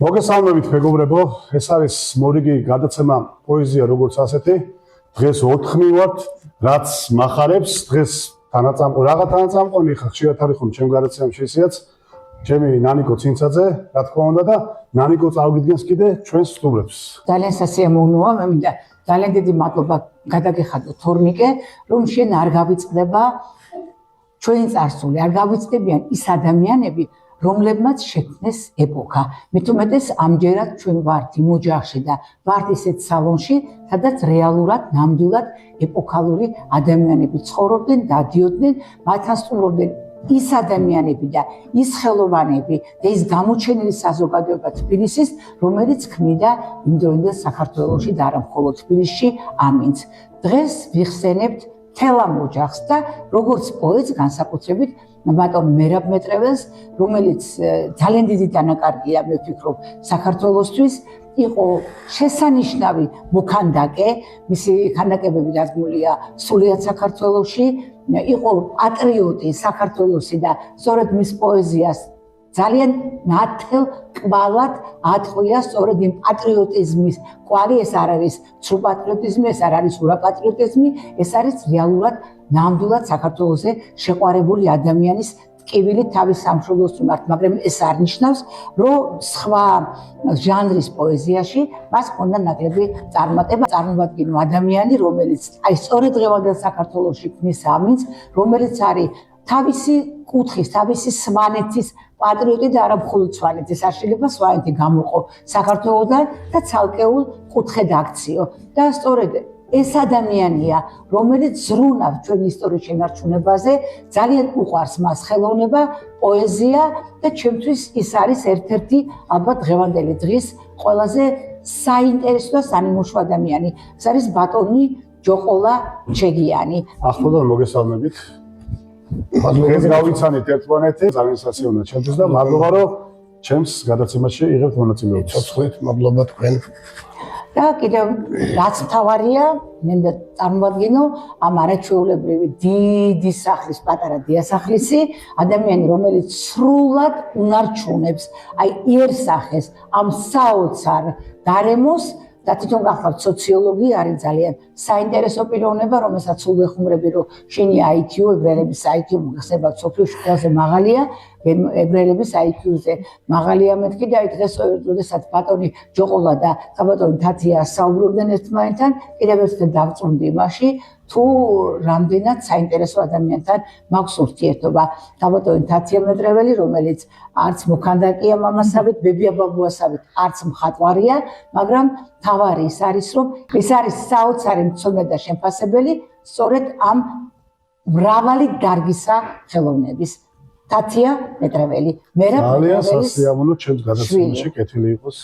მოგესალმებით მეგობრებო, ეს არის მორიგი გადაცემა პოეზია როგორც ასეთი. დღეს 4 მივართ, რაც მახარებს, დღეს თანაწამყო ხა ხშირად არის ხოლმე ჩემ გადაცემებში ისეაც. ჩემი ნანიკო ცინცაძე, რა თქმა უნდა და ნანიკო წავგიდგენს კიდე ჩვენს სტუმრებს. ძალიან სასიამოვნოა, მე მინდა ძალიან დიდი მადლობა გადაგეხადო თორნიკე, რომ შენ არ გავიწყდება ჩვენი წარსული, არ გავიწყდებიან ის ადამიანები, რომლებმაც შექმნეს ეპოქა. მით უმეტეს ამჯერად ჩვენ ვართ იმ ოჯახში და ვართ ისეთ სალონში, სადაც რეალურად, ნამდვილად ეპოქალური ადამიანები ცხოვრობდნენ, დადიოდნენ, მათთან სტუმრობდნენ ის ადამიანები და ის ხელოვანები და ის გამოჩენილი საზოგადოება თბილისის, რომელიც ქმნიდა იმდროინდელ საქართველოში და არა მხოლოდ თბილისში ამინდს. დღეს ვიხსენებთ მთელ ამ ოჯახს და როგორც პოეტს განსაკუთრებით ბატონ მერაბ მეტრეველს, რომელიც ძალიან დიდი დანაკარგია, მე ვფიქრობ, საქართველოსთვის, იყო შესანიშნავი მოქანდაკე, მისი ქანდაკებები დადგმულია სრულიად საქართველოში, იყო პატრიოტი საქართველოსი და სწორედ მის პოეზიას ძალიან ნათელ კვალად ატყვია სწორედ იმ პატრიოტიზმის კვალი. ეს არ არის სრულ პატრიოტიზმი, ეს არ არის ურა პატრიოტიზმი, ეს არის რეალურად ნამდვილად საქართველოზე შეყვარებული ადამიანის ტკივილი თავის სამშობლოს მიმართ, მაგრამ ეს არ ნიშნავს, რომ სხვა ჟანრის პოეზიაში მას ჰქონდა ნაკლები წარმატება. წარმოვადგინო ადამიანი, რომელიც აი სწორედ დღევანდელ საქართველოში ქმნის ამინდს, რომელიც არის თავისი კუთხის, თავისი სვანეთის პატრიოტი და არა მხოლოდ სვანეთის, არ შეიძლება სვანეთი გამოყო საქართველოდან და ცალკეულ კუთხედ აქციო. და სწორედ ეს ადამიანია, რომელიც ზრუნავს ჩვენი ისტორიის შენარჩუნებაზე, ძალიან უყვარს მას ხელოვნება, პოეზია და ჩემთვის ის არის ერთ-ერთი ალბათ დღევანდელი დღის ყველაზე საინტერესო და სანიმუშო ადამიანი. ეს არის ბატონი ჯოყოლა ჩეგიანი. ახლოდან მოგესალმებით. დღეს გავიცანით ერთმანეთი, ძალიან სასიამოვნოა ჩემთვის და მადლობა რომ ჩემს გადაცემაში იღებთ მონაწილეობას. ცოცხლით მადლობა თქვენ. და კიდევ რაც მთავარია, მე მინდა წარმოვადგინო ამ არაჩვეულებრივი დიდი სახლის პატარა დიასახლისი, ადამიანი, რომელიც სრულად უნარჩუნებს, აი იერსახეს ამ საოცარ გარემოს და თვითონ გახლავთ სოციოლოგი არის ძალიან საინტერესო პიროვნება, რომელსაც სულ ვეხუმრები, რომ შენი IQ, ებრაელების IQ მოგხსენებათ სოფლიოში ყველაზე მაღალია, ებრაელების IQ-ზე მაღალია მეთქი და აი დღეს როდესაც ბატონი ჯოყოლა და საბატონი თათია საუბრობდნენ ერთმანეთთან, კიდევ ერთხელ დავწუნდი იმაში, თუ რამდენად საინტერესო ადამიანთან მაქვს ურთიერთობა. საბატონი თათია მეტრეველი, რომელიც არც მოქანდაკეა მამასავით, ბებია ბაბუასავით, არც მხატვარია, მაგრამ თავარი ის არის, რომ ეს არის საოცარი მცოდნე და შემფასებელი სწორედ ამ მრავალი დარგისა ხელოვნების. თათია მეტრეველი, მერაბ მეტრეველის ძალიან სასიამოვნო ჩემს გადაცემაში კეთილი იყოს.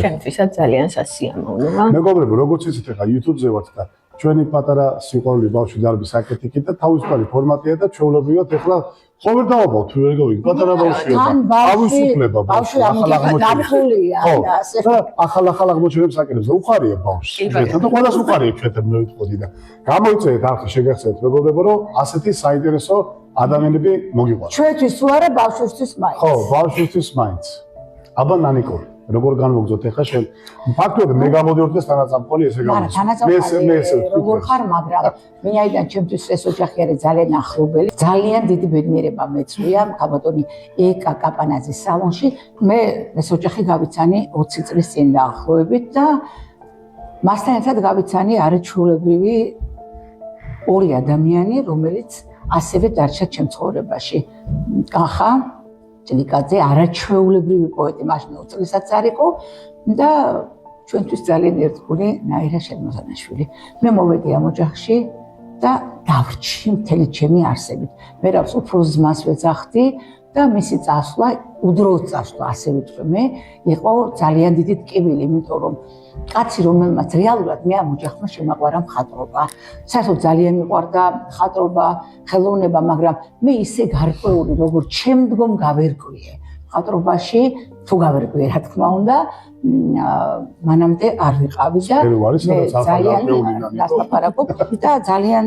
ჩემთვისაც ძალიან სასიამოვნოა. მეგობრებო, როგორც იცით, ახლა YouTube-ზე ვართ და ჩვენი პატარა სიყვარული ბავშვი დარბის აკეთიკი და თავისუფალი ფორმატია და ჩვეულებრივად ახლა ყოველ დავაბავ თუ ეგ პატარა ბავშვია. თავისუფლება ბავშვი ამოწმულია და ასე ახალ აღმოჩენებს აკეთებს და უხარია ბავშვს. და ყველას უხარია ჩვენ მე ვიტყოდი და გამოიწერეთ ახლა შეგახსენეთ მეგობრებო, რომ ასეთი საინტერესო ადამიანები მოგიყვანთ. ჩვენთვის თუ არა ბავშვისთვის მაინც. ხო, ბავშვისთვის მაინც. აბა ნანიკო, როგორ განმოგძოთ ახლა შენ? ფაქტობრივად მე გამოდიოდი და თანაწამყოლი ესე გამოსვლა. მე როგორ ხარ, მაგრამ მინაიდან ჩემთვის ეს ოჯახი არის ძალიან ახლობელი. ძალიან დიდი ბედნიერება მეწვია ბატონი ეკა კაპანაძის სალონში. მე ეს ოჯახი გავიცანი 20 წლის წინ დაახლოებით და მასთან ერთად გავიცანი არაჩვეულებრივი ორი ადამიანი, რომელიც ასევე დარჩა ჩემ ცხოვრებაში. კახა ჭილიკაძე არაჩვეულებრივი პოეტი, მაშინ 20 წლისაც არ იყო და ჩვენთვის ძალიან ერთგული ნაირა შემოზანაშვილი. მე მოვედი ამ ოჯახში და დავრჩი მთელი ჩემი არსებით. მე რავს უფრო ზმას ვეძახდი და მისი წასვლა, უდროოდ წასვლა, ასე ვიტყვი მე, იყო ძალიან დიდი ტკივილი, იმიტომ რომ კაცი, რომელმაც რეალურად მე ამ ოჯახმა შემაყვარა მხატვრობა. საერთოდ ძალიან მიყვარდა მხატვრობა, ხელოვნება, მაგრამ მე ისე გარკვეული, როგორც შემდგომ გავერკვიე მხატვრობაში, თუ გავერკვიე, რა თქმა უნდა, მანამდე არ ვიყავი და ძალიან ლაპარაკობ და ძალიან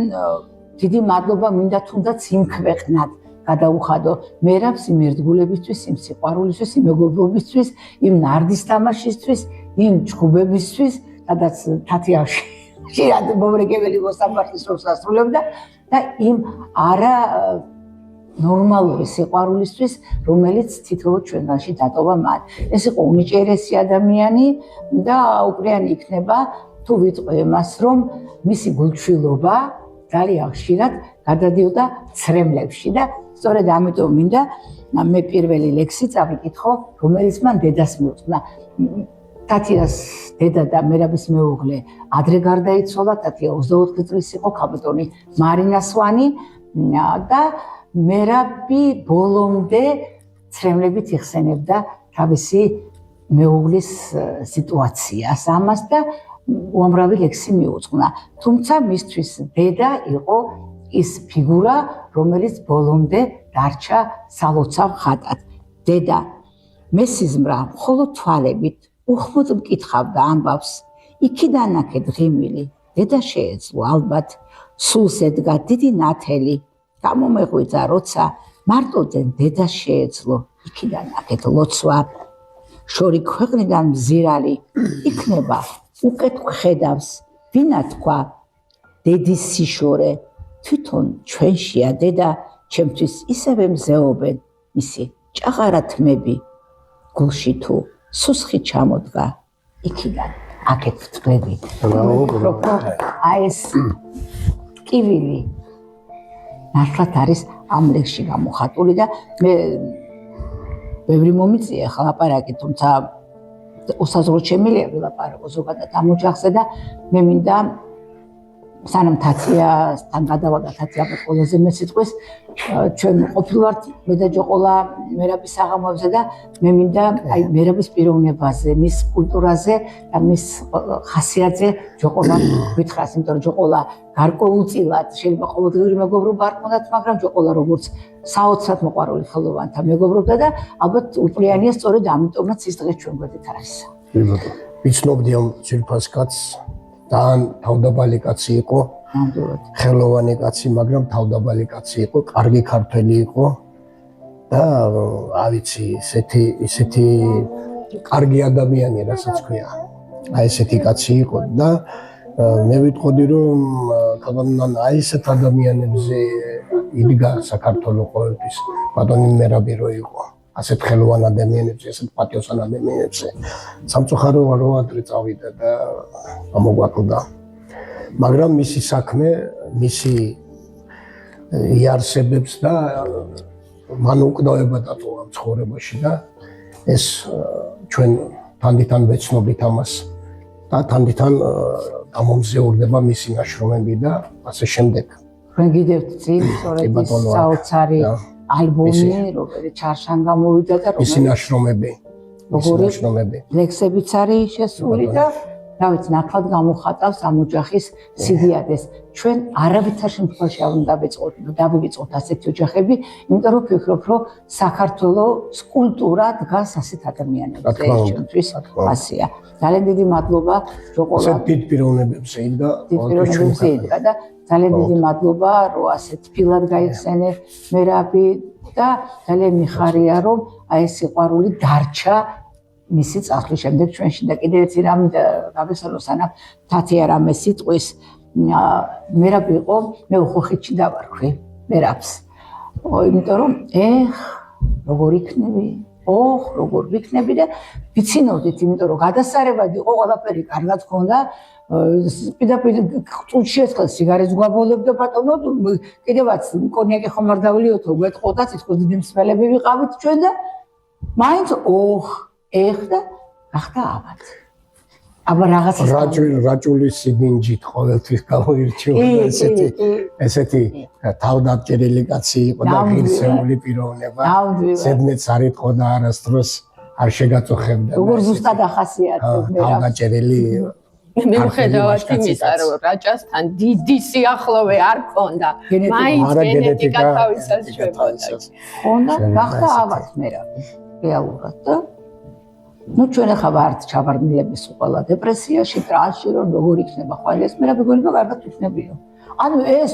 დიდი მადლობა მინდა თუნდაც იმ ქვეყნად გადაუხადო მერაბს იმ ერთგულებისთვის, იმ სიყვარულისთვის, იმ მეგობრობისთვის, იმ ნარდის თამაშისთვის, იმ ჩხუბებისთვის, სადაც თათიაში შირად მომრიგებელი მოსამართლის როლს ასრულებდა და იმ არა ნორმალური სიყვარულისთვის, რომელიც თითოეულ ჩვენგანში დატოვა მათ. ეს იყო უნიჭიერესი ადამიანი და უკრიანი იქნება თუ ვიტყვი იმას, რომ მისი გულჩვილობა ძალიან ხშირად გადადიოდა ცრემლებში და სწორედ ამიტომ მინდა მე პირველი ლექსი წავიკითხო, რომელიც მან დედას მიუძღვნა. თათიას დედა და მერაბის მეუღლე ადრე გარდაიცვალა, თათია 24 წლის იყო, ქალბატონი მარინა სვანი და მერაბი ბოლომდე ცრემლებით იხსენებდა თავისი მეუღლის სიტუაციას ამას და უამრავი ლექსი მიუძღვნა. თუმცა მისთვის დედა იყო ის ფიგურა, რომელიც ბოლომდე დარჩა სალოცავ ხატად. დედა მესიზმრა მხოლოდ თვალებით უხმოდ მკითხავდა ამბავს. იქიდან აქეთ ღიმილი, დედა შეეძლო ალბათ, სულს ედგა დიდი ნათელი. გამომეღვიძა როცა მარტოდენ დედა შეეძლო, იქიდან აქეთ ლოცვა. შორი ქვეყნიდან მზირალი იქნება, უკეთ ხედავს, ვინა თქვა, დედის სიშორე, თვითონ ჩვენშია დედა, ჩემთვის ისევე მზეობენ, მისი ჭაღარა თმები, გულში თუ სუსხი ჩამოდგა, იქიდან აქეთ ვთვლები. აი ეს კივილი ნათლად არის ამ ლექსში გამოხატული და მე ბევრი მომიწია ხა ლაპარაკი, თუმცა უსაზღვროდ შემიძლია ვილაპარაკო ზოგადად ამ ოჯახზე და მე მინდა სანამ თათიასთან გადავალ თათია ყველაზე მესიტყვის ჩვენ ყოფილვართ მე და ჯოყოლა მერაბის საღამოებზე და მე მინდა აი მერაბის პიროვნებაზე, მის კულტურაზე და მის ხასიათზე ჯოყოლა გითხრას, იმიტომ რომ ჯოყოლა გარკვეულწილად შეიძლება ყოველდღიური მეგობრობა არ ჰქონდათ, მაგრამ ჯოყოლა როგორც საოცრად მოყვარული ხელოვანთა მეგობრობდა და ალბათ უპრიანია სწორედ ამიტომაც ის დღეს ჩვენ გვერდით არის. ვიცნობდი ამ ძვირფას კაცს, ძალიან თავდაბალი კაცი იყო, ხელოვანი კაცი, მაგრამ თავდაბალი კაცი იყო, კარგი ქართველი იყო და ავიცი, ისეთი კარგი ადამიანი, რასაც ქვია. აი ესეთი კაცი იყო და მე ვიტყოდი რომ აი ესეთ ადამიანებზე იდგა საქართველოს ყოველთვის ბატონი მერაბი რო იყო. ასეთ ხელოვან ადამიანებზე, ასეთ პატიოსან ადამიანებზე. სამწუხარო რო ადრე წავიდა და ამოგვაკლდა. მაგრამ მისი საქმე, მისი იარსებებს და მან უკდავება დატოვა ცხოვრებაში და ეს ჩვენ თანდითან ვეცნობით ამას და თანდითან გამომზეურდება მისი ნაშრომები და ასე შემდეგ. ჩვენ გიდევთ წინ სწორედ ის საოცარი ალბომი, რომელიც ჩარშან გამოვიდა და მისი ნაშრომები, ლექსებიც არის შესული და დავით ნათლად გამოხატავს ამ ოჯახის სიდიადეს. ჩვენ არავითარ შემთხვევაში არ უნდა დავივიწყოთ ასეთი ოჯახები, იმიტომ რომ ვფიქრობ, რომ საქართველოს კულტურა დგას ასეთ ადამიანებზე, ჩვენთვის ასია. ძალიან დიდი მადლობა ჯოყოლა. დიდ პიროვნებებზე იდგა და ძალიან დიდი მადლობა, რომ ასე თბილად გაიხსენე მერაბი და ძალიან მიხარია, რომ აი ეს სიყვარული დარჩა მისი წასვლის შემდეგ ჩვენში და კიდევ ერთი რამ გავესალო სანამ თათია რამე სიტყვის მერაბი იყო, მე უხოხეთში დავარქვი მერაბს. იმიტომ რომ როგორ იქნები? როგორ ვიქნები და ვიცინოდით, იმიტომ რომ გადასარევად იყო, ყველაფერი კარგად ჰქონდა. პირდაპირ წუთში ერთხელ სიგარეტს გვაბოლებდა ბატონო, კიდევაც კონიაკი ხომ არ დავლიოთო, გვეტყოდა, თითქოს დიდი მსმელები ვიყავით ჩვენ და მაინც და გახდა ავად. აბა რაღაცა რაჭული სიდინჯით ყოველთვის გამოირჩეოდა ესეთი თავდაბჭერილი კაცი იყო და ღირსეული პიროვნება. ზედმეტს არ იტყო და არასდროს არ შეგაწუხებდა. როგორ ზუსტად ახასიათებს მე თავდაბჭერილი მიუხედავად იმისა, რომ რაჭასთან დიდი სიახლოვე არ ქონდა, მაინც გენეტიკა თავისას შვებოდა. ხონდა, გახდა ავად მერაბი რეალურად და ჩვენ ახლა ვართ ჩავარდნილების ყველა დეპრესიაში, ტრანსში, რომ როგორ იქნება ხვალ ეს მერაბი გონება კარგად იქნებიო. ანუ ეს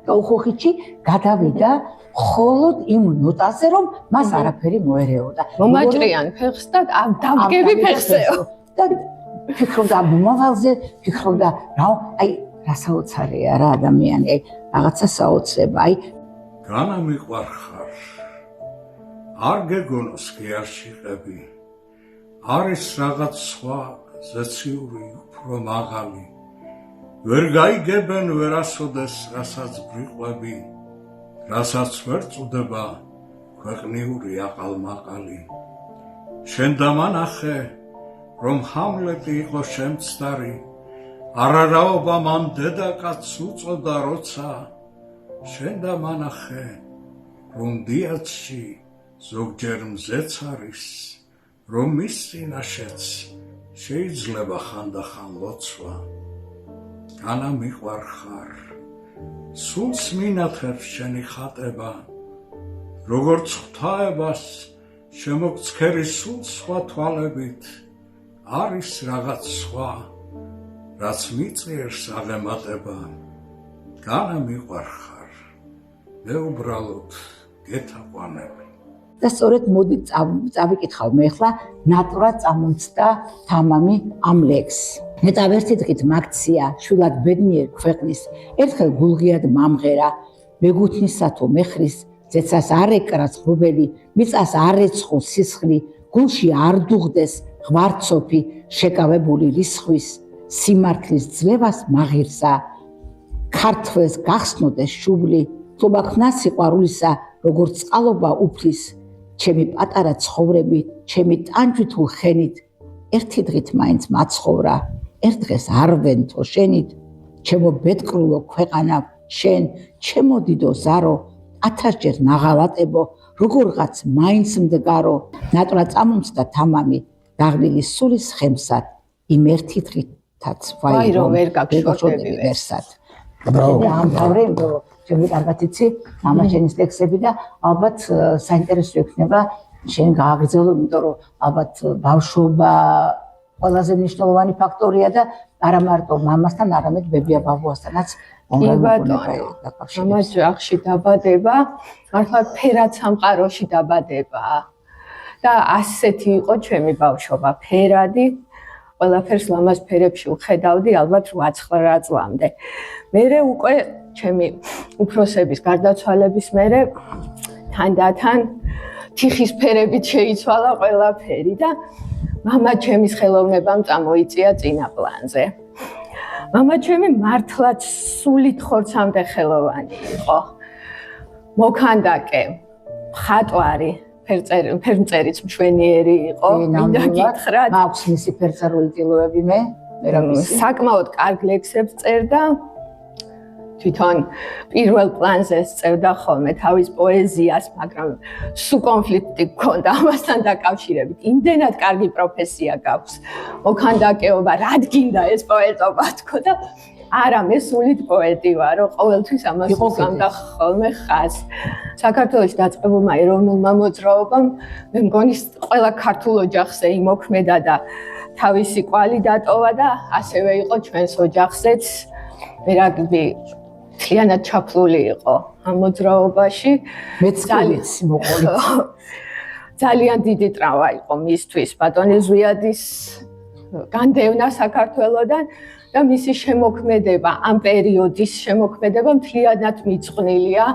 და უხუხიჩი გადავიდა მხოლოდ იმ ნოტაზე, რომ მას არაფერი მოერეოდა. მომაჭრიან ფეხს და დავგები ფეხსეო. და ფიქრობდა მომავალზე, ფიქრობდა აი რა საოცარია რა ადამიანი, აი რაღაცა საოცრება, აი განა მიყვარხარ. არ გეგონოს კი არ შიყები. არის რაღაც სხვა ზეციური უფრო მაღალი. ვერ გაიგებენ ვერასოდეს რასაც ბრიყვები. რასაც ვერ წუდება ქვეყნიური აყალმაყალი. შენ დამანახე რომ ჰამლეტი იყო შემცდარი. არარაობა მან დედაკაცს უწოდა როცა. შენ დამანახე რომ დიაცში ზოგჯერ მზეც არის, რომ მის წინაშეც შეიძლება ხანდახან ლოცვა. განა მიყვარხარ, სულს მინათებს შენი ხატება, როგორც ღვთაებას შემოგცქერი სულ სხვა თვალებით, არის რაღაც სხვა, რაც მიწიერს აღემატება. განა მიყვარხარ, მე უბრალოდ გეთაყვანები. და სწორედ მოდი წავიკითხავ მე ახლა ნატვრა წამოწდა თამამი ამ ლექსს. მეტავ ერთი დღით მაგცია შვილად ბედნიერ ქვეყნის, ერთხელ გულღიად მამღერა, მეგუთნისა თუ მეხრის, ძეცას არ ეკრას ღრუბელი, მიწას არ ეცხო სისხლი, გულში არ დუღდეს ღვარცოფი, შეკავებული რისხვის, სიმართლის ძლევას მაღირსა, ქართველს გახსნოდეს შუბლი, თლობაქნა სიყვარულისა, როგორც წყალობა უფლის, ჩემი პატარა ცხოვრები, ჩემი ტანჯვითულ ხენით, ერთი დღით მაინც მაცხოვრა, ერთ დღეს არ ვენთო შენით, ჩემო ბედკრულო ქვეყანა, შენ, ჩემო დიდო ზარო, 1000-ჯერ ნაღალატებო, როგორღაც მაინც მდგარო, ნატვრა წამომწდა თამამი, დაღლილი სულის ხემსად, იმ ერთი დღითაც ვაი რომ ვერ გაგშორდები ვერსად. ამთავრე, ჩემი კარგად იცი, მამაჩენის ლექსები და ალბათ საინტერესო იქნება შენ გააგრძელო, იმიტომ რომ ალბათ ბავშვობა ყველაზე მნიშვნელოვანი ფაქტორია და არა მარტო მამასთან, არამედ ბებია ბაბუასთანაც კი ბატონო, მამაც ჯახში დაბადება, მართლა ფერად სამყაროში დაბადება და ასეთი იყო ჩემი ბავშვობა, ფერადი, ყველაფერს ლამაზ ფერებში ვხედავდი, ალბათ 8-9 წლამდე. მერე უკვე ჩემი უფროსების გარდაცვალების მერე თანდათან თიხის ფერებით შეიცვალა ყველაფერი და მამა ჩემის ხელოვნებამ წამოიწია წინა პლანზე. მამა ჩემი მართლაც სულით ხორცამდე ხელოვანი იყო. მოქანდაკე, მხატვარი, ფერმწერიც მშვენიერი იყო. მინდა გითხრათ, მაქვს მისი ფერწერული ტილოები მე რა ვიცი. საკმაოდ კარგ ლექსებს წერდა. თვითონ პირველ პლანზე წერდა ხოლმე თავის პოეზიას, მაგრამ სულ კონფლიქტი გქონდა ამასთან დაკავშირებით. იმდენად კარგი პროფესია გაქვს. მოქანდაკეობა, რადგინდა ეს პოეტობა თქო და არა, მე სულით პოეტი ვარო, ყოველთვის ამას ვსამდა ხოლმე ხაზს. საქართველოში დაწყებულმა ეროვნულმა მოძრაობამ, მე მგონი ყველა ქართულ ოჯახზე იმოქმედა და თავისი კვალი დატოვა და ასევე იყო ჩვენს ოჯახზეც. ვერაგბი მთლიანად ჩაფლული იყო ამ მოძრაობაში. მეც მოყოლით. ძალიან დიდი ტრავმა იყო მისთვის ბატონი ზვიადის განდევნა საქართველოდან და მისი შემოქმედება, ამ პერიოდის შემოქმედება მთლიანად მიწყვნილია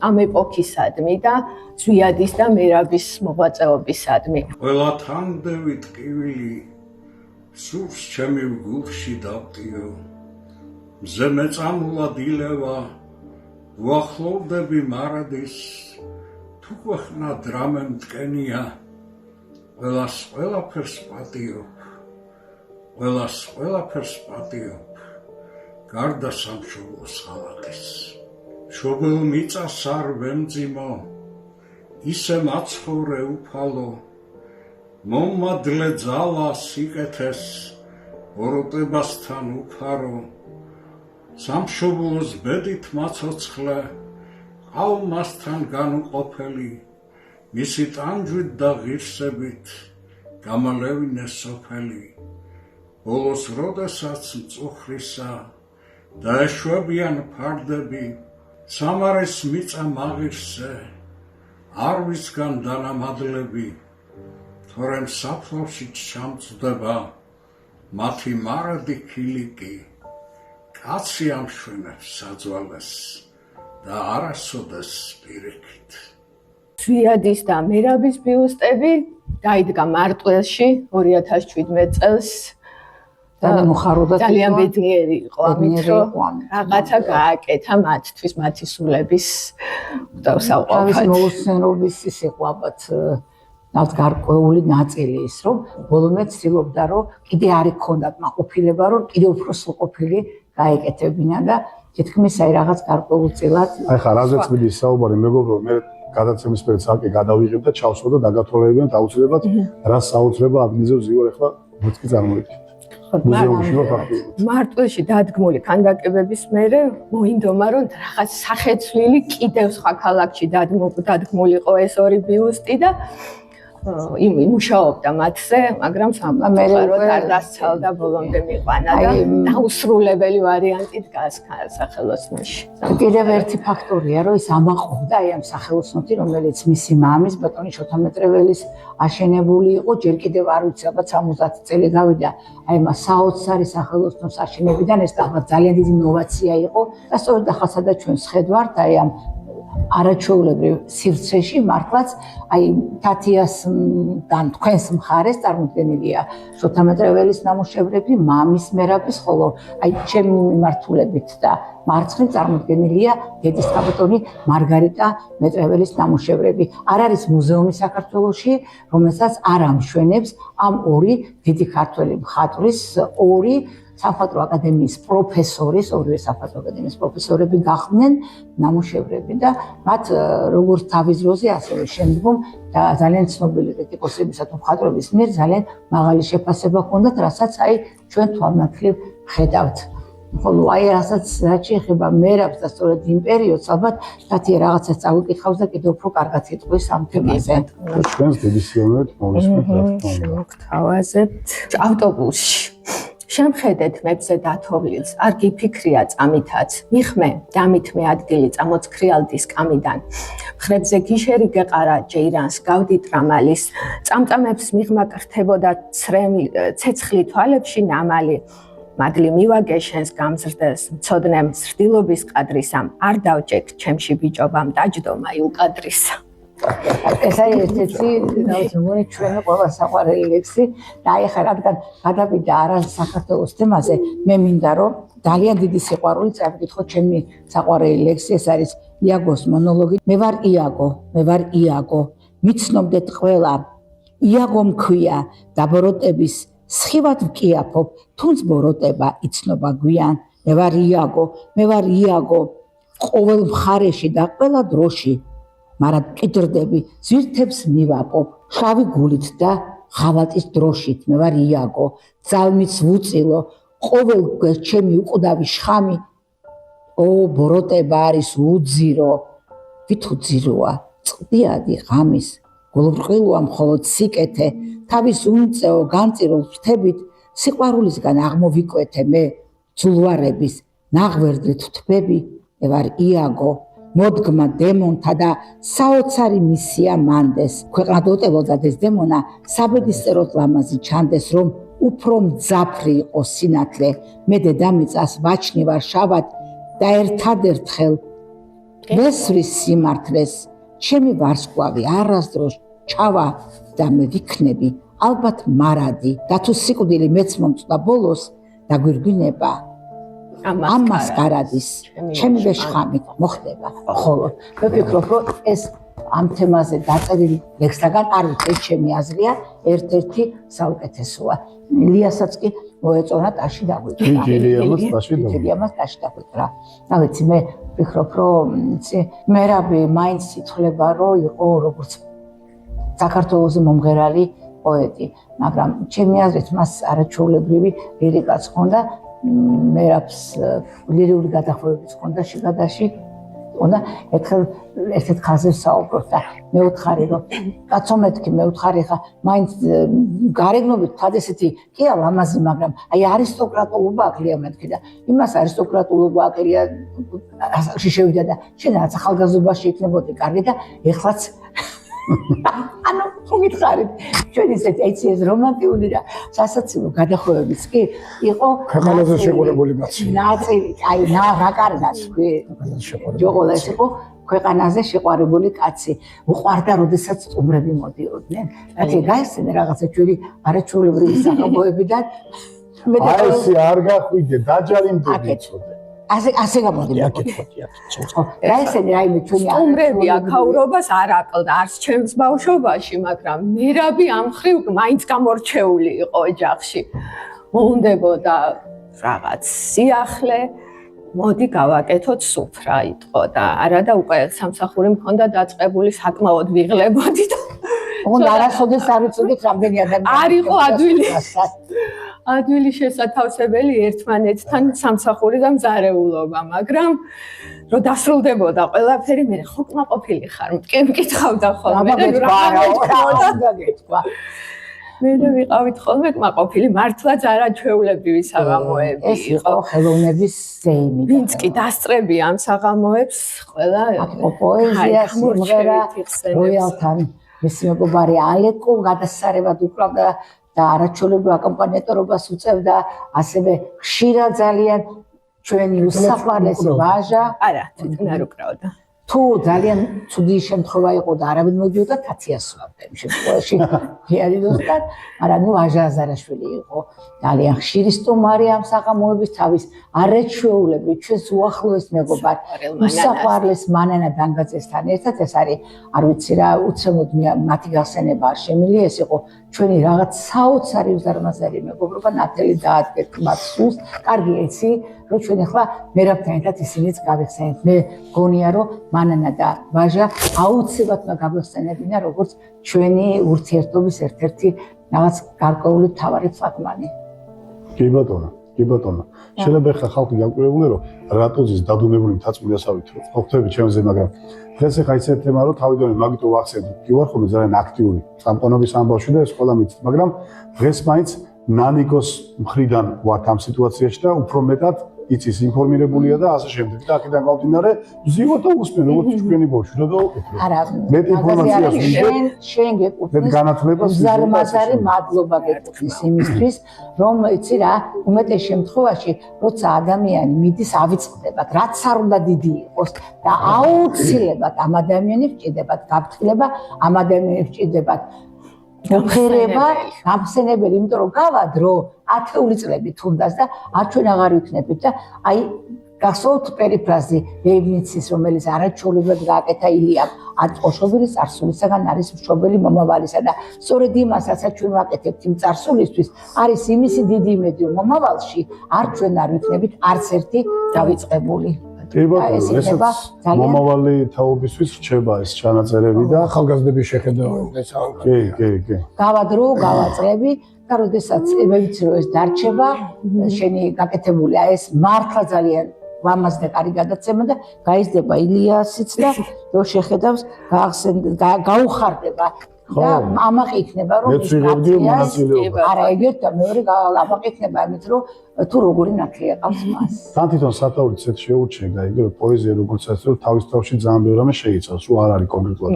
ამ ეპოქისადმი და ზვიადის და მერაბის მოღვაწეობისადმი. ყველა თანდევი ტკივილი სურს ჩემი გულში დავტიო. მზე მეწამულად ილევა, უახლოვდები მარადის, თუ ქვეყნა დრამე მტკენია, ყველას ყველაფერს პატიობ, ყველას ყველაფერს პატიობ, გარდა სამშობლოს ხალხის. მშობელ მიწას არ ვემძიმო, ისე მაცხოვრე უფალო, მომადლე ძალა სიკეთეს, ბოროტებასთან უფარო, სამშობლოს ბედით მაცოცხლე, ყალმასთან განუყოფელი, მისი ტანჯვით და ღირსებით გამალევინე სოფელი. ბოლოს როდესაც მწუხრისა და ეშვებიან ფარდები, სამარის მიწა მაღირსე არ ვისგან დანამადლები თორემ საფლავში ჩამწდება მათი მარადი ქილიკი კაცი ამშვენებს საძვალეს და არასოდეს პირიქით ზვიადის და მერაბის ბიუსტები დაიდგა მარტვილში 2017 წელს ძალიან ბედნიერი იყო ამით რომ რაღაცა გააკეთა მათთვის მათი სულების თავის მოუსწენობის ის იყო ალბათ ნალთ გარკვეული ნაწილი ის რომ ბოლომე ცდილობდა რომ კიდე არ იქონდათ მაყოფილება რომ კიდე უფრო სრულყოფილი გაეკეთებინა და თითქმის აი რაღაც გარკვეულწილად აი ხა რაზეც მიდის საუბარი მეგობრო მე გადაცემის პერიოდს ალკე გადავიღებ და ჩავსვო და დაგათვალებიან აუცილებლად რას საოცრება ადგილზე ვზივარ ახლა მოწკი წარმოვიდგინეთ მუზეუმში ვარ ფაქტობრივად მარტვილში დადგმული ქანდაკებების მერე მოინდომა რომ რაღაც სახეცვლილი კიდევ სხვა ქალაქში დადგმულიყო ეს ორი ბიუსტი და იმუშაობდა მათზე, მაგრამ სამწუხაროდ არ დასცალდა ბოლომდე მიყვანა და დაუსრულებელი ვარიანტი დგას სახელოსნოში. კიდევ ერთი ფაქტორია, რომ ის ამაყობდა აი ამ სახელოსნოთი, რომელიც მისი მამის ბატონი შოთა მეტრეველის აშენებული იყო, ჯერ კიდევ არ ვიცი, ალბათ 70 წელი გავიდა აი ამ საოცარი სახელოსნოს აშენებიდან, ეს ძალიან დიდი ინოვაცია იყო და სწორედ ახლა სადაც ჩვენ შედვართ აი ამ არაჩვეულებრივ სივრცეში მართლაც აი თათიასგან თქვენს მხარეს წარმოდგენილია შოთა მეტრეველის ნამუშევრები, მამის მერაბის, ხოლო აი ჩემი მიმართულებით და მარცხნივ წარმოდგენილია დედის ხაბატონი მარგარიტა მეტრეველის ნამუშევრები. არ არის მუზეუმი საქართველოში, რომელსაც არ ამშვენებს ამ ორი დიდი ქართველი მხატვრის ორი სამხატვრო აკადემიის პროფესორის, ორივე სამხატვრო აკადემიის პროფესორები გახდნენ ნამუშევრები და მათ როგორც თავის დროზე, ასევე შემდგომ და ძალიან ცნობილი კრიტიკოსებისა თუ მხატვრების მიერ ძალიან მაღალი შეფასება ჰქონდათ, რასაც აი ჩვენ თვალნათლივ ხედავთ. ხოლო აი რასაც შეეხება მერაბს და სწორედ იმ პერიოდს, ალბათ თათია რაღაცას წავიკითხავს და კიდევ უფრო კარგად იტყვის ამ თემაზე. ჩვენს დედისიონად მოვისმენთ მოგთავაზებთ ავტობუსში. შემხედეთ მეებზე დათოვლილს, არ გიფიქრია წამითაც, მიხმე, დამითმე ადგილი წამოწქრიალდის კამიდან. მხრებზე გიშერი გეყარა ჯეირანს, გავდი ტრამალის, წამწამებს მიღმა კრთებოდა ცეცხლი თვალებში ნამალი. მადლი მივაგე შენს გამზრდელს, მცოდნემ ზრდილობის ყადრისამ, არ დავჭეკ ჩემში ბიჭობამ დაჯდომა იუკადრისა. ეს არის ერთ-ერთი მგონი ჩვენი ყველა საყვარელი ლექსი და აი ხა რადგან გადავიდა არა საქართველოს თემაზე, მე მინდა რომ ძალიან დიდი სიყვარული წავიკითხო ჩემი საყვარელი ლექსი, ეს არის იაგოს მონოლოგი. მე ვარ იაგო, მიცნობდეთ ყველა, იაგო მქვია და ბოროტების სხივად ვკიაფობ, თუნც ბოროტება იცნობა გვიან. მე ვარ იაგო, ყოველ მხარეში და ყველა დროში. მაგრამ კიდრდები ზვირთებს მივაპობ შავი გულით და ღალატის დროშით. მე ვარ იაგო, ძალმიც ვუწილო, ყოველ ჩემი უკვდავი შხამი. ბოროტება არის უძირო, ვით უძიროა, წყდიადი ღამის, გულბრყილოა მხოლოდ სიკეთე, თავის უმწეო განწირულ ფრთებით, სიყვარულისგან აღმოვიკვეთე მე, ძულვარების, ნაღვერდით ვთბები. მე ვარ იაგო, მოდგმა დემონთა და საოცარი მისია მანდეს. ქვეყნა დოტელოდადეს დემონა, საბედისწეროდ ლამაზი ჩანდეს, რომ უფრო მძაფრი იყო სინათლე. მე დედამიწას ვაჩნი ვარ შავად და ერთადერთხელ ვესვრის სიმართლეს. ჩემი ვარსკვლავი არასდროს ჩავა და მე ვიქნები ალბათ მარადი. და თუ სიკვდილი მეც მომწვა ბოლოს, დაგვირგვინება ამას გარადის ჩემი ვეშხამით მოხდება. ხოლო მე ვფიქრობ, რომ ეს ამ თემაზე დაწერილი ლექსთაგან არ ვიცი, ჩემი აზრია, ერთ-ერთი საუკეთესოა. ილიასაც კი მოეწონა ტაში დაგვიკრა. ილიამას ტაში დაგვიკრა. რა ვიცი, მე ვფიქრობ, რომ მერაბი მაინც ითვლება, რომ იყო როგორც საქართველოს მომღერალი პოეტი, მაგრამ ჩემი აზრით მას არაჩვეულებრივი ლირიკაც ჰქონდა. მერაბს ლირიული გადახვევებიც ჰქონდა შიგადაში უნდა ერთხელ ერთ ხაზზე საუბრობ და მეუთხარი რომ კაცო მეთქი მეუთხარი ხა მაინც გარეგნობით თად ესეთი კი ლამაზი მაგრამ აი არისტოკრატულობა აკლია მეთქი და იმას არისტოკრატულობა აკლია ასაკში შევიდა და შენ რაც ახალგაზრდობაში იქნებოდი კარგი და ეხლაც ანუ გითხარით ჩვენ ეს რომანტიკული და სასაცილო გადახვევებიც კი იყო ქვეყანაზე შეყურებული კაცი ნაწილი აი რა კარგად თქვი ჯოღოლა ეს იყო ქვეყანაზე შეყვარებული კაცი უყვარდა როდესაც სტუმრები მოდიოდნენ რაც გაიხსენე რაღაცა ჩვენი არაჩვეულებრივი სახელმწიფოებიდან მე და ეს არ გახვიდე დაჯარიმდები იწოდე ასე გამოდი აკეთებდი რა ესენი რაიმე ჩვენი სტუმრები აქაურობას არ აკლდა არც ჩემს ბავშვობაში, მაგრამ მერაბი ამ ხრივ მაინც გამორჩეული იყო ოჯახში. მოუნდებოდა რაღაც სიახლე, მოდი გავაკეთოთ სუფრა იტყო და არა და უკვე სამსახური მქონდა დაწყებული საკმაოდ ვიღლებოდი და უნდა არასოდეს არ ვიცოდით რამდენი ადამიანი არ იყო ადვილი შესათავსებელი ერთმანეთთან სამსახური და მზარეულობა, მაგრამ რო დასრულდებოდა ყველაფერი მე ხო კმაყოფილი ხარ მკითხავდა ხოლმე და გეთქვა მე ვიყავით ხოლმე კმაყოფილი მართლაც არაჩვეულებრივი საღამოები ეს იყო ხელოვნების ზეიმი ვინც კი დასწრები ამ საღამოებს ყველა პოეზია სიმღერა როიალთან მისი მეგობარი ალეკო გადასარევად უკრავდა და არაჩვეულებრივ აკომპანიატორობას უწევდა ასევე ხშირად ძალიან ჩვენი უსაფრთხოესი ვაჟა არა თვითონ არ უკრავდა თუ ძალიან ცუდი შემთხვევა იყო და არავინ მოდიოდა თათიასვავდა იმ შემთხვევაში რეალისტად მაგრამ ნუ ვაჟა აზარაშვილი იყო ძალიან ხშირი სტუმარი ამ საღამოების თავის არაჩვეულებრივ ჩვენს უახლოეს მეგობარ უსაფრთხოეს მანანა დანგაძესთან ერთად ეს არის არ ვიცი რა უცემოდ მათი გახსენება არ შემიძლია ეს იყო ჩვენი რაღაც საოცარი უზარმაზარი მეგობრობა ნათელი დაადგეთ სულს კარგი იცი რომ ჩვენ ახლა მერაბთან ერთად ისინიც გავიხსენეთ მე გონია რომ მანანა და ვაჟა აუცილებლად გავიხსენებინა როგორც ჩვენი ურთიერთობის ერთ-ერთი რაღაც გარკვეული მთავარი წაგმანი კი ბატონო შეიძლება ხა ხალხი გაკვირებული რომ რატოზის დადუნებული მთაწმინდასავით რო ხვდები ჩემზე მაგრამ დღეს ხა ისეთ თემა რომ თავიდანვე მაგიტო ვახსენებ კი ვარ ხოლმე ძალიან აქტიური სამყონობის ამბავში და ეს ყველა მიცით მაგრამ დღეს მაინც ნანიკოს მხრიდან ვართ ამ სიტუაციაში და უფრო მეტად იცის ინფორმირებულია და ასე შემდეგ და აქედან გამომდინარე ვზივოთ და უსმენ როგორც ჩვენი ბავშვი და არა მეტ ინფორმაციას შენ გეკუთვნის მეტ განათლებას ზარმაზარი მადლობა გეკუთვნის იმისთვის რომ იცი რა უმეტეს შემთხვევაში როცა ადამიანი მიდის ავიწყდებათ რაც არ უნდა დიდი იყოს და აუცილებლად ამ ადამიანებს ჭირდებათ გაფრთხილება ამ ადამიანებს ჭირდებათ გაფრთხილება გახსენებელი იმიტომ რომ გავადრო ათეული წლები თუნდაც და არ ჩვენ აღარ ვიქნებით და აი გახსოვთ პერიფრაზი ლეიბნიცის რომელიც არაჩვეულებრივად გააკეთა ილიამ აწოშობილის წარსულისაგან არის მშობელი მომავალისა და სწორედ იმასაც ჩვენ ვაკეთებთ იმ წარსულისთვის არის იმისი დიდი იმედი რომ მომავალში არ ჩვენ არ ვიქნებით არც ერთი დავიწყებული კი ბატონო ესეც მომავალი თაობისთვის რჩება ეს ჩანაწერები და ახალგაზრდების შეხედავენ კი გავადრო გავაწლები და როდესაც მე ვიცი რომ ეს დარჩება შენი გაკეთებული ეს მართლა ძალიან ლამაზ და კარგი გადაცემა და გაიზრდება ილიასიც და რო შეხედავს გაუხარდება და ამაყი იქნება რომ მეც ვიღებდი მონაწილეობა არა ეგეთ და მეორე ამაყი იქნება ამით რომ თუ როგორი ნათლია ყავს მას თან თვითონ სათაურიც ეს შეურჩება იგი რომ პოეზია როგორც ასე რომ თავის თავში ძალიან ბევრი რამე შეიცავს რომ არ არის კონკრეტულად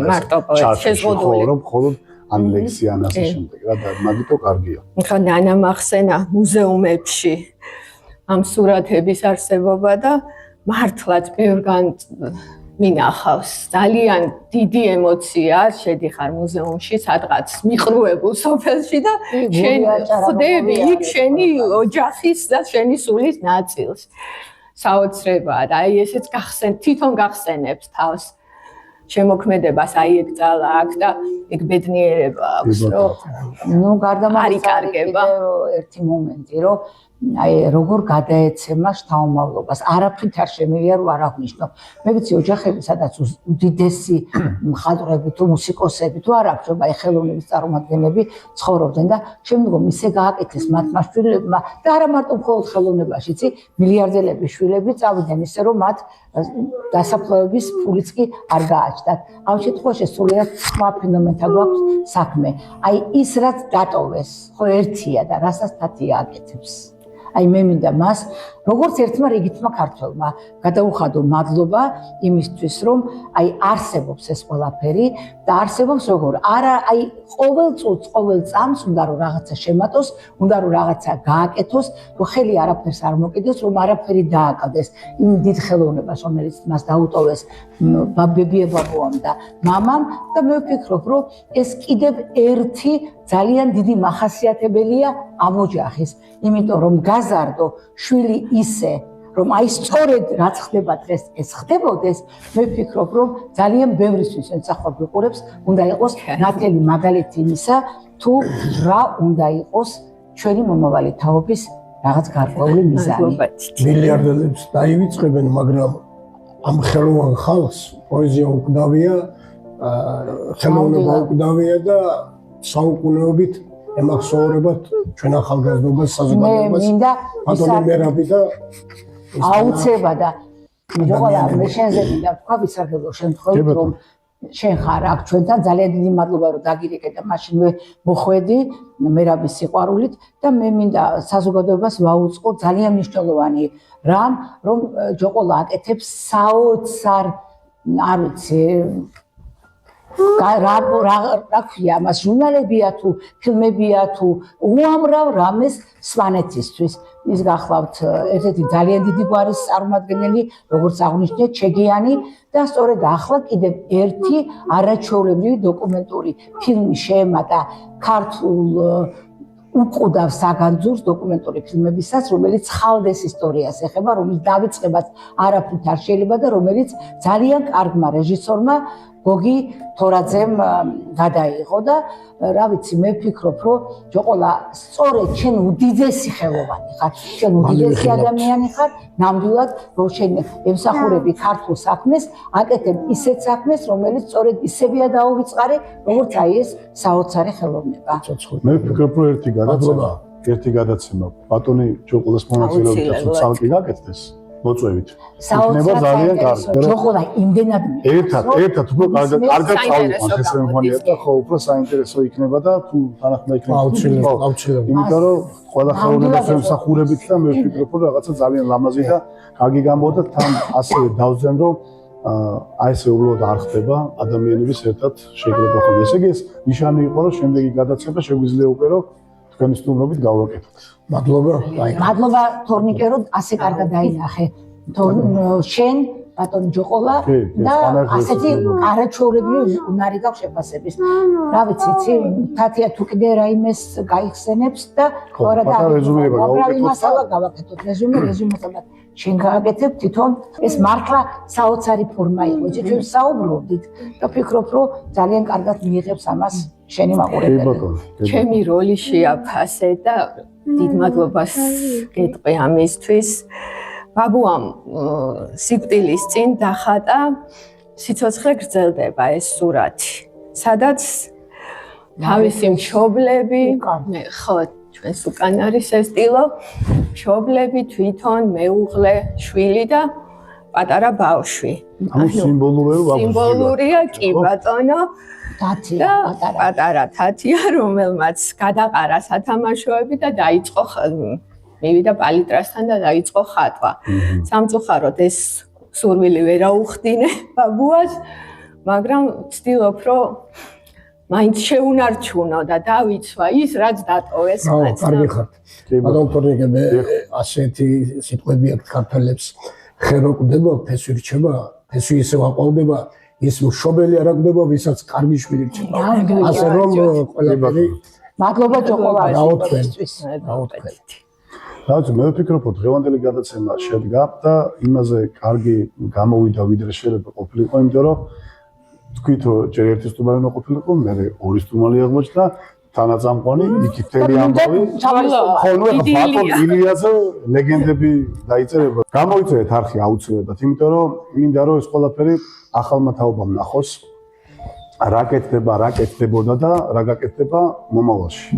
ეს შეზღუდული რომ მხოლოდ ან ლექსი ან ასე შემდეგ რა და მაგიტო კარგია ხა ნანა მახსენა მუზეუმებში ამ სურათების არსებობა და მართლაც ბევრგან მინახავს ძალიან დიდი ემოცია შედიხარ მუზეუმში სადღაც მიყრუებულ სოფელში და შენ ხვდები იქ შენი ოჯახის და შენი სულის ნაწილს საოცრებაა და აი ესეც თვითონ გახსენებს თავს შემოქმედებას აი ეგ ძალა აქვს და ეგ ბედნიერება აქვს რომ ნუ გარდა არის კარგება ერთი მომენტი რომ აი როგორ გადაეცემა შთამომავლობას. არაფრით არ შემიძლია რომ არ აღნიშნო. მე ვიცი ოჯახები, სადაც უდიდესი მხატვრები თუ მუსიკოსები თუ არ აქვს, აი ხელოვნების წარმომადგენლები ცხოვრობდნენ და შემდგომ ისე გააკეთეს მათმა შვილებმა და არა მარტო მხოლოდ ხელოვნებაში, იცი, მილიარდელების შვილები წავიდნენ ისე რომ მათ დასაფლავების ფულიც კი არ გააჩნდათ. ამ შემთხვევაში სულიერად სხვა ფენომენთან გვაქვს საქმე. აი ის რაც დატოვეს, ხო ერთია და რასაც თათია აკეთებს. აი მე მინდა მას როგორც ერთმა რიგითმა ქართველმა გადაუხადო მადლობა იმისთვის რომ აი არსებობს ეს ყველაფერი და არსებობს როგორ არა აი ყოველ წუთს ყოველ წამს უნდა რომ რაღაცა შემატოს უნდა რომ რაღაცა გააკეთოს რომ ხელი არაფერს არ მოკიდეს რომ არაფერი დააკავდეს იმ დიდ ხელოვნებას რომელიც მას დაუტოვეს ბაბიებაბოამ და მამამ და მე ვფიქრობ რომ ეს კიდევ ერთი ძალიან დიდი მახასიათებელია ამ ოჯახის იმიტომ რომ გაზარდო შვილი ისე რომ აი სწორედ რაც ხდება დღეს ეს ხდებოდეს მე ვფიქრობ რომ ძალიან ბევრისთვის ემსახურა გვიყურებს უნდა იყოს ნათელი მაგალითი იმისა თუ რა უნდა იყოს ჩვენი მომავალი თაობის რაღაც გარკვეული მიზანი მილიარდელებს დაივიწყებენ მაგრამ ამ ხელოვან ხალხს პოეზია უკდავია ხელოვნება უკდავია და საუკუნეობით ემახსოვრებათ ჩვენ ახალგაზრდობას საზოგადოებას ბატონი მერაბი და აუცება და მეგონა მე შენზე მინდა ვთქვა ვისარგებლო შემთხვევით რომ შენ ხარ აქ ჩვენთან ძალიან დიდი მადლობა რომ დაგირეკე და მაშინვე მოხვედი მერაბის სიყვარულით და მე მინდა საზოგადოებას ვაუწყო ძალიან მნიშვნელოვანი რამ რომ ჯოყოლა აკეთებს საოცარ არ ვიცი რა ქვია მას ჟურნალებია თუ ფილმებია თუ უამრავ რამეს სვანეთისთვის ის გახლავთ ერთ-ერთი ძალიან დიდი გვარის წარმომადგენელი როგორც აღნიშნეთ ჩეგიანი და სწორედ ახლა კიდევ ერთი არაჩვეულებრივი დოკუმენტური ფილმი შეემატა ქართულ უყუდავ საგანძურს დოკუმენტური ფილმებისაც რომელიც ხალდეს ისტორიას ეხება რომელიც დავიწყებაც არაფრით არ შეიძლება და რომელიც ძალიან კარგმა რეჟისორმა გოგი თორაძემ გადაიღო და რა ვიცი მე ვფიქრობ რომ ჯოყოლა სწორედ შენ უდიდესი ხელოვანი ხარ შენ უდიდესი ადამიანი ხარ ნამდვილად რომ შენ ემსახურები ქართულ საქმეს აკეთებ ისეთ საქმეს რომელიც სწორედ ისევია დაუვიწყარი როგორც აი ეს საოცარი ხელოვნება მე ვფიქრობ რომ ერთი გადაცემა ბატონი ჯოყოლას მონაწილეობით ცალკე გაკეთდეს მოწვევით. იქნება ძალიან კარგი. ჯოყოლა იმდენად ერთად უფრო კარგად წავიყვანთ ეს მემხმარია და ხო უფრო საინტერესო იქნება და თუ თანახმდა იქნება აუცილებლად. იმიტომ რომ ყველა ხელოვნებას ემსახურებით და მე ვფიქრობ რომ რაღაცა ძალიან ლამაზი და კარგი გამოვიდა თან ასევე დავზენ რომ აი ესე უბრალოდ არ ხდება ადამიანების ერთად შეგრება ხოლმე. ესე იგი ეს ნიშანი იყო რომ შემდეგი გადაცემა შეგვიძლია უკვე რომ თქვენი სტუმრობით გავაკეთოთ. მადლობა თორნიკე რომ ასე კარგად დაინახე. შენ ბატონი ჯოყოლა და ასეთი არაჩვეულებრივი უნარი გაქვს შეფასების. რა ვიცი, თათია თუ კიდე რაიმეს გაიხსენებს და თორა და უბრალოდ მასალა გავაკეთოთ. რეზუმესად შენ გააკეთებ თვითონ ეს მართლა საოცარი ფორმა იყო. ჩვენ საუბრობდით და ვფიქრობ რომ ძალიან კარგად მიიღებს ამას შენი მაყურებელი. ჩემი როლი შეაფასე და დიდ მადლობას გეტყვი ამისთვის. ბაბუამ სიკვდილის წინ დახატა სიცოცხლე გრძელდება ეს სურათი. სადაც თავისი მშობლები, ხო, ჩვენს უკან არის ეს ტილო, მშობლები თვითონ მეუღლე, შვილი და პატარა ბავშვი. სიმბოლურია კი ბატონო. თათია პატარა თათია რომელმაც გადაყარა სათამაშოები და დაიწყო მივიდა პალიტრასთან და დაიწყო ხატვა. სამწუხაროდ ეს სურვილი ვერ აუხდინე ბაბუას, მაგრამ ვცდილობ რომ მაინც შეუნარჩუნო და დავიცვა ის რაც დატოვეს მას. კარგი ხართ. ბატონ თორნიკე მე ასეთი სიტყვები აქვს ქართველებს ხერო კვდება, ფესი რჩება, ფესი ისე ვაყავდება ის მშობელი არ აგდება, ვისაც კარგი შვილი რჩება. ასე რომ ყველაფერი მადლობა ჯოყოლა რაოთქვენთვის. რაც მე ვფიქრობ, რომ დღევანდელი გადაცემა შედგა და იმაზე კარგი გამოვიდა ვიდრე შეიძლება ყოფილიყო, იმიტომ რომ თქვით რომ ჯერ ერთი სტუმარი უნდა ყოფილიყო, მე ორი სტუმარი აღმოჩნდა თანაწამყვანი, იქ მთელი ამბავი. ხო, ნუ ეხლა ბატონ ილიაზე ლეგენდები დაიწერება. გამოიწერეთ არხი აუცილებლად, იმიტომ რომ მინდა რომ ეს ყველაფერი ახალმა თაობამ ნახოს. რა კეთდებოდა და რა გაკეთდება მომავალში.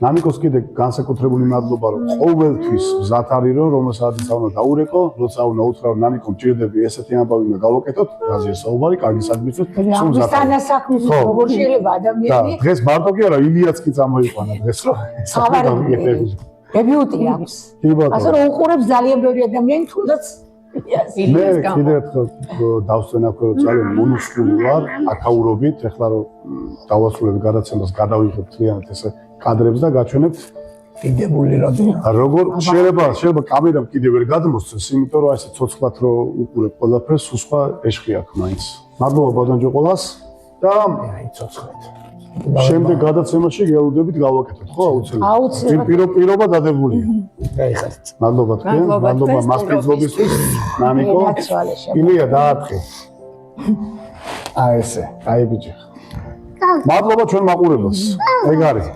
ნანიკოს კიდე განსაკუთრებული მადლობა რომ ყოველთვის მზად არის რომ რომელსაც უნდა დაურეკო, როცა უნდა უთხრა რომ ნანიკო მჭირდები ესეთი ამბავი უნდა გავაკეთოთ, რაზეა საუბარი, კარგი საქმისთვის. ამის თანასაქმის როგორ შეიძლება ადამიანი დღეს მარტო კი არა, ილიაც კი წამოიყვანა დღეს რომ დებიუტი აქვს. კი ბატონო. ასე რომ უყურებს ძალიან ბევრი ადამიანი, თუნდაც მე კიდევ ერთხელ დავსვენ აქ რომ ძალიან მონუსკული ვარ აკაურობით, ეხლა რომ დავასრულებ გადაცემას, გადავიღებ მთლიანად ესე კადრებს და გაჩვენებთ დიდებული რადია. როგორ შეიძლება კამერამ კიდევ ვერ გადმოსცეს, იმიტომ რომ ესე ცოცხლად რომ უყურებ ყველაფერს, სხვა ეშხი აქვს მაინც. მადლობა ბატონჯო ყველას და აი ცოცხლად. შემდეგ გადაცემაში გელოდებით გავაკეთოთ, ხო აუცილებლად. პირობა დადებულია. გაიხარეთ. მადლობა თქვენ, მადლობა მასპინძლობისთვის, ნანიკო. ილია დაათხე. აი ესე, აი ბიჭი. მადლობა ჩვენ მაყურებელს. ეგ არის.